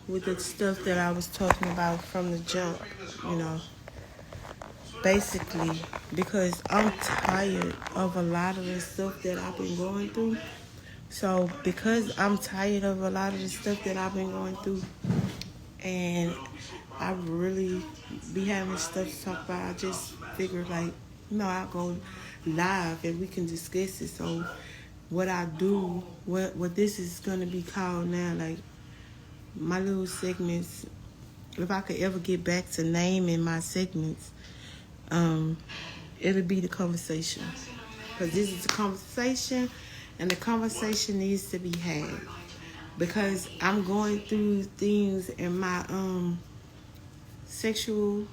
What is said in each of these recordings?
with the stuff that I was talking about from the jump, basically, because I'm tired of a lot of the stuff that I've been going through. So because I'm tired of a lot of the stuff that I've been going through, and I really be having stuff to talk about, I just figured I'll go live and we can discuss it. So what I do, what this is gonna be called now, like my little segments, if I could ever get back to naming my segments, it'll be the conversation. Because this is a conversation, and the conversation needs to be had. Because I'm going through things in my sexual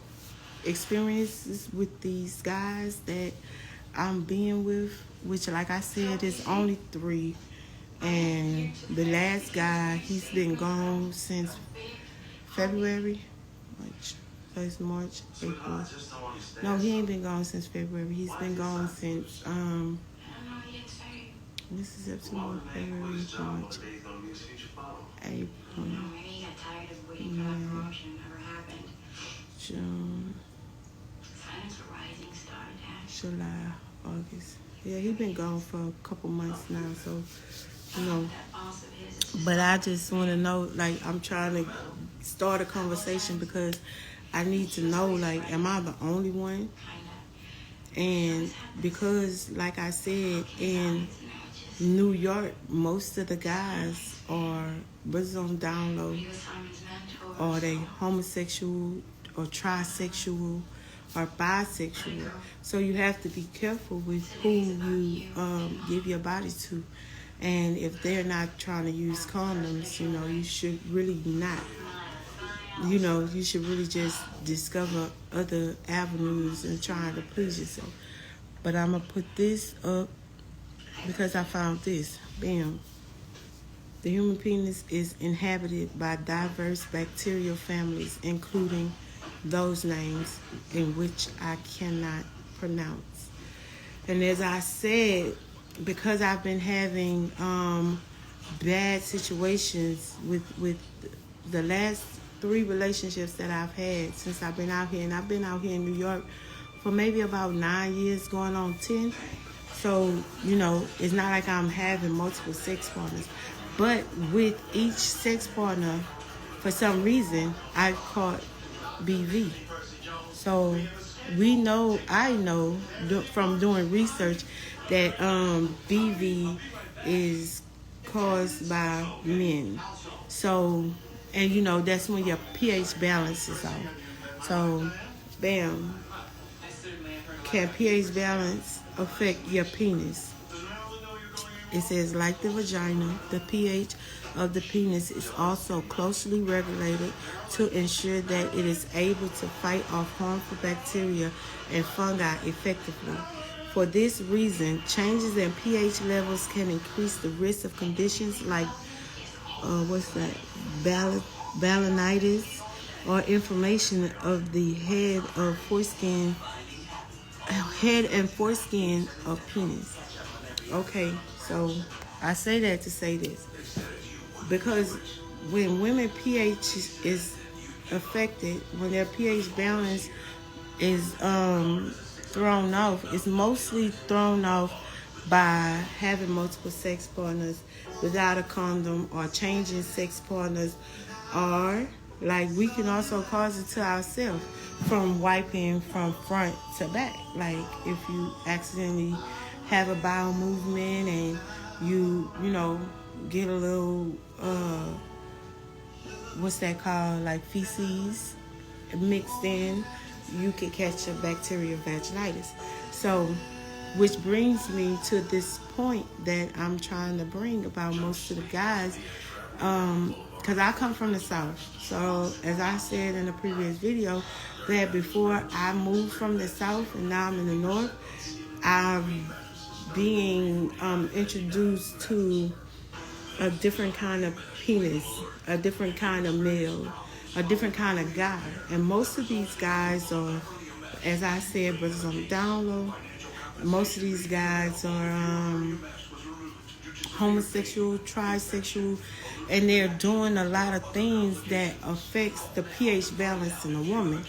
experiences with these guys that I'm being with, which, like I said, is only 3. And the last guy, he's been gone since February, March, April. No, he ain't been gone since February. He's been gone since this is September, February, March, April, May, June, July, August. Yeah, he's been gone for a couple months now, so, But I just want to know, I'm trying to start a conversation because I need to know, am I the only one? And because, like I said, in New York, most of the guys are brothers on down low, or they homosexual, or trisexual, or bisexual. So you have to be careful with who you give your body to. And if they're not trying to use condoms, you should really not. You should really just discover other avenues and try to please yourself. But I'm going to put this up because I found this. Bam. The human penis is inhabited by diverse bacterial families, including those names in which I cannot pronounce. And as I said, because I've been having bad situations with the last 3 relationships that I've had since I've been out here, and I've been out here in New York for maybe about 9 years, going on 10. So, it's not like I'm having multiple sex partners. But with each sex partner, for some reason, I caught BV. So I know from doing research that BV is caused by men. So, and that's when your pH balance is off. So, bam. Can pH balance affect your penis? It says, like the vagina, the pH of the penis is also closely regulated to ensure that it is able to fight off harmful bacteria and fungi effectively. For this reason, changes in pH levels can increase the risk of conditions like balanitis, or inflammation of the head and foreskin of penis. Okay, so I say that to say this, because when women pH is affected, when their pH balance is thrown off, it's mostly thrown off by having multiple sex partners without a condom, or changing sex partners, or we can also cause it to ourselves from wiping from front to back. Like if you accidentally have a bowel movement and you get a little what's that called, like feces mixed in, you can catch a bacterial vaginitis. So, which brings me to this point that I'm trying to bring about most of the guys, because I come from the South. So, as I said in a previous video, that before I moved from the South and now I'm in the North, I'm being introduced to a different kind of penis, a different kind of male, a different kind of guy. And most of these guys are, as I said, brothers on the down low. Most of these guys are homosexual, trisexual, and they're doing a lot of things that affects the pH balance in a woman.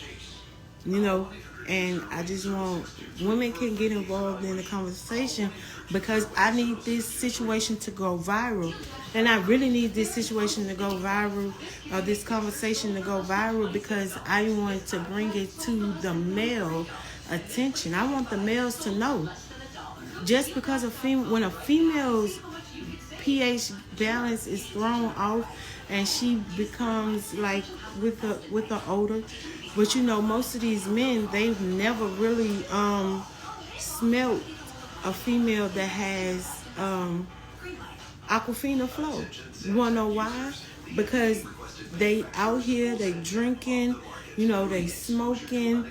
You know, and I just want women can get involved in the conversation because I need this situation to go viral. And I really need this situation to go viral, or this conversation to go viral, because I want to bring it to the male attention. I want the males to know, just because when a female's pH balance is thrown off and she becomes like with the odor. But you know, most of these men, they've never really smelt a female that has Aquafina flow. You wanna know why? Because they out here, they drinking, you know, they smoking,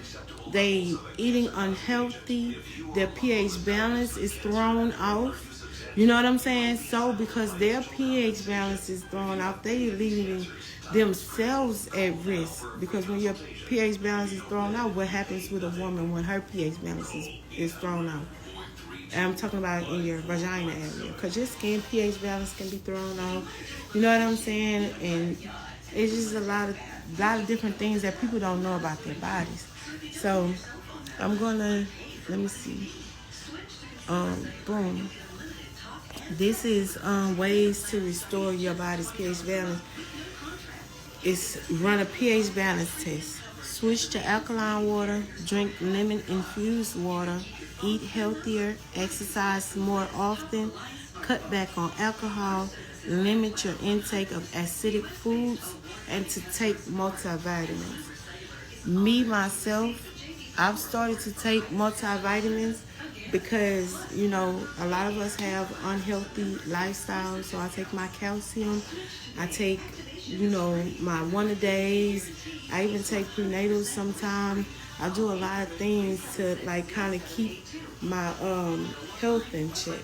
they eating unhealthy, their pH balance is thrown off. You know what I'm saying? So because their pH balance is thrown off, they leaving themselves at risk. Because when your pH balance is thrown out, what happens with a woman when her pH balance is thrown out? And I'm talking about in your vagina area, because your skin pH balance can be thrown off. You know what I'm saying? And it's just a lot of different things that people don't know about their bodies. So I'm gonna, let me see. Boom. This is ways to restore your body's pH balance. It's run a pH balance test. Switch to alkaline water. Drink lemon infused water. Eat healthier. Exercise more often. Cut back on alcohol. Limit your intake of acidic foods, and to take multivitamins. Me, myself, I've started to take multivitamins because, you know, a lot of us have unhealthy lifestyles. So I take my calcium. I take, you know, my one-a-days. I even take prenatals sometimes. I do a lot of things to, like, kind of keep my health in check.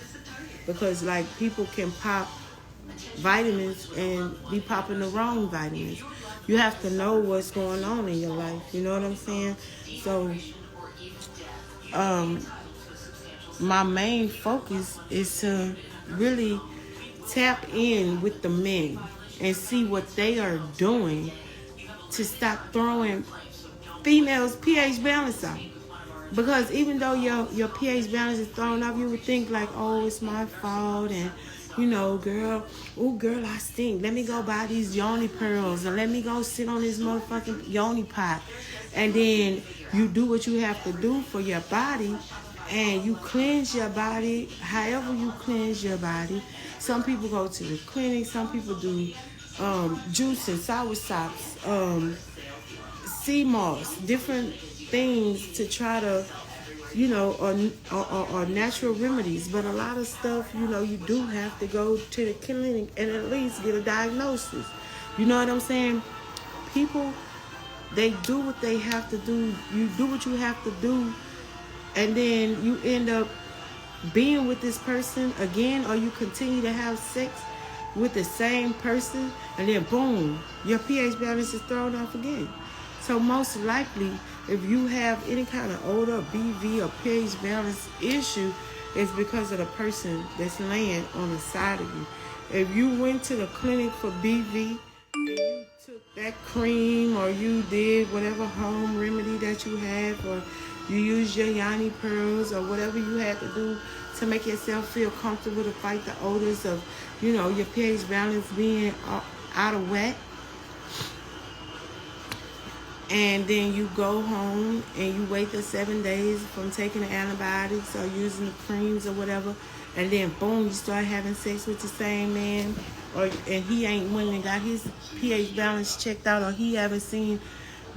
Because, like, people can pop vitamins and be popping the wrong vitamins. You have to know what's going on in your life. You know what I'm saying? So, my main focus is to really tap in with the men and see what they are doing to stop throwing females' pH balance out. Because even though your pH balance is thrown off, you would think like, oh, it's my fault, and you know, girl, I stink. Let me go buy these yoni pearls, and let me go sit on this motherfucking yoni pot. And then you do what you have to do for your body, and you cleanse your body however you cleanse your body. Some people go to the clinic. Some people do juice and sour sops, sea moss, different things to try to, you know, or natural remedies. But a lot of stuff, you know, you do have to go to the clinic and at least get a diagnosis. You know what I'm saying? People, they do what they have to do. You do what you have to do, and then you end up being with this person again, or you continue to have sex with the same person, and then boom, your pH balance is thrown off again. So most likely, if you have any kind of odor, BV, or pH balance issue, it's because of the person that's laying on the side of you. If you went to the clinic for BV, and you took that cream, or you did whatever home remedy that you have, or you used your yoni pearls, or whatever you had to do to make yourself feel comfortable to fight the odors of, you know, your pH balance being out of whack, and then you go home and you wait the 7 days from taking the antibiotics or using the creams or whatever, and then boom, you start having sex with the same man, and he ain't went and got his pH balance checked out, or he haven't seen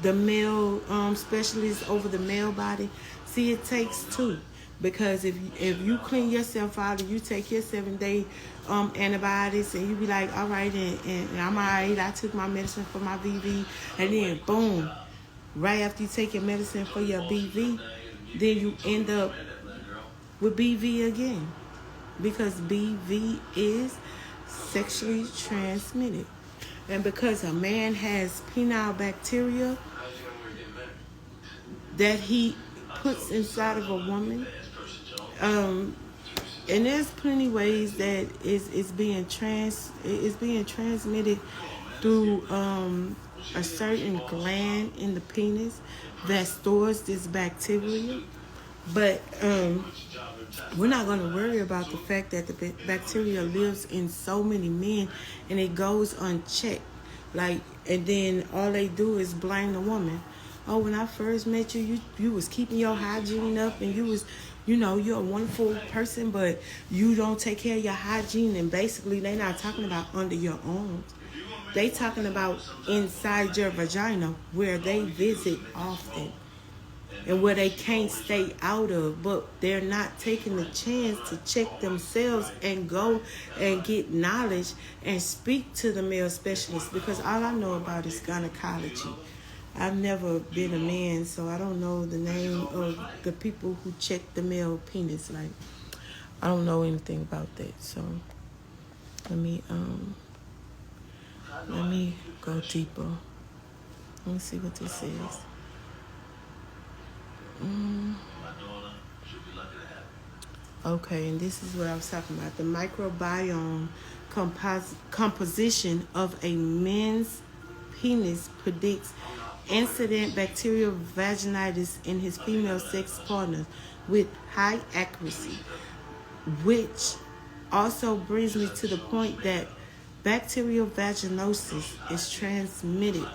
the male specialist over the male body. See, it takes two. Because if you clean yourself out and you take your 7-day antibiotics, and you be like, all right, and I'm all right, I took my medicine for my BV, and then boom, right after you take your medicine for your BV, then you end up with BV again. Because BV is sexually transmitted. And because a man has penile bacteria that he puts inside of a woman, And there's plenty ways that it's being transmitted through a certain gland in the penis that stores this bacteria. But we're not going to worry about the fact that the bacteria lives in so many men and it goes unchecked. Like, and then all they do is blame the woman. Oh, when I first met you, you was keeping your hygiene up and you was, you're a wonderful person, but you don't take care of your hygiene. And basically, they're not talking about under your arms. They talking about inside your vagina where they visit often and where they can't stay out of, but they're not taking the chance to check themselves and go and get knowledge and speak to the male specialist, because all I know about is gynecology. I've never been a man, so I don't know the name of the people who check the male penis. Like, I don't know anything about that. So let me go deeper. Let me see what this says. Okay, and this is what I was talking about. The microbiome composition of a men's penis predicts incident bacterial vaginitis in his female sex partners with high accuracy, which also brings me to the point that bacterial vaginosis is transmitted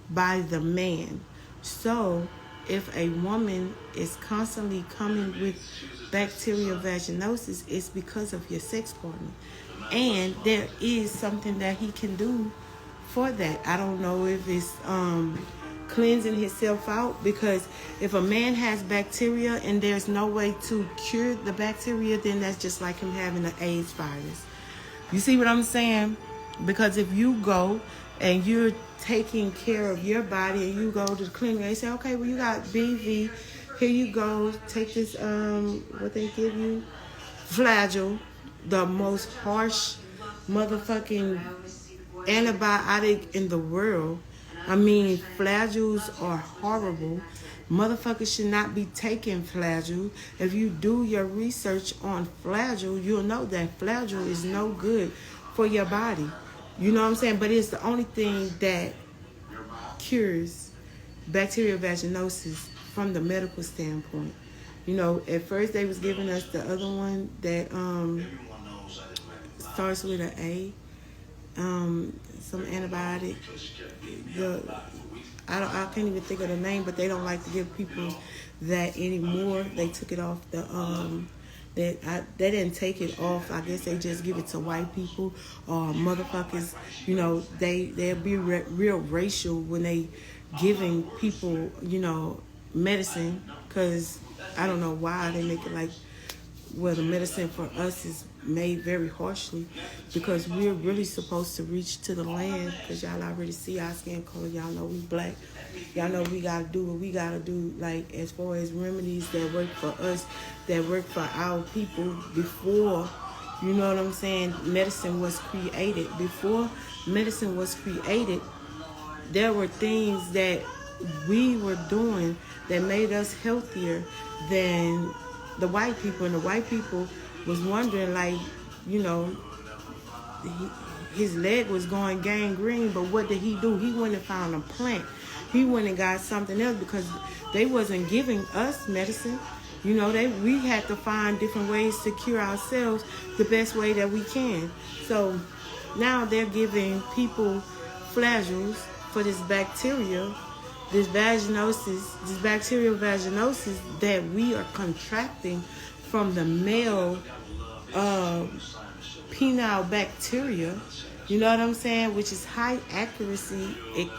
by the man. So if a woman is constantly coming with bacterial vaginosis, it's because of your sex partner. And there is something that he can do for that. I don't know if it's cleansing himself out, because if a man has bacteria and there's no way to cure the bacteria, then that's just like him having an AIDS virus. You see what I'm saying? Because if you go and you're taking care of your body and you go to the clinic, they say, okay, well, you got BV, here you go, take this what they give you, Flagyl, the most harsh motherfucking antibiotic in the world. I mean, Flagyls are horrible. Motherfuckers should not be taking Flagyl. If you do your research on Flagyl, you'll know that Flagyl is no good for your body. You know what I'm saying? But it's the only thing that cures bacterial vaginosis from the medical standpoint. At first they was giving us the other one that starts with an A. Some antibiotic. I can't even think of the name, but they don't like to give people that anymore. They took it off the they didn't take it off. I guess they just give it to white people or motherfuckers. They'll be real racial when they giving people medicine, because I don't know why they make it like, well, the medicine for us is made very harshly, because we're really supposed to reach to the land, because y'all already see our skin color. Y'all know we black. Y'all know we gotta do what we gotta do, like as far as remedies that work for us, that work for our people before, you know what I'm saying, medicine was created. Before medicine was created, there were things that we were doing that made us healthier than the white people. And the white people was wondering, like, his leg was going gangrene, but what did he do? He went and found a plant. He went and got something else, because they wasn't giving us medicine. We had to find different ways to cure ourselves the best way that we can. So now they're giving people Flagyls for this bacteria, this vaginosis, this bacterial vaginosis that we are contracting from the male penile bacteria. You know what I'm saying? Which is high accuracy. It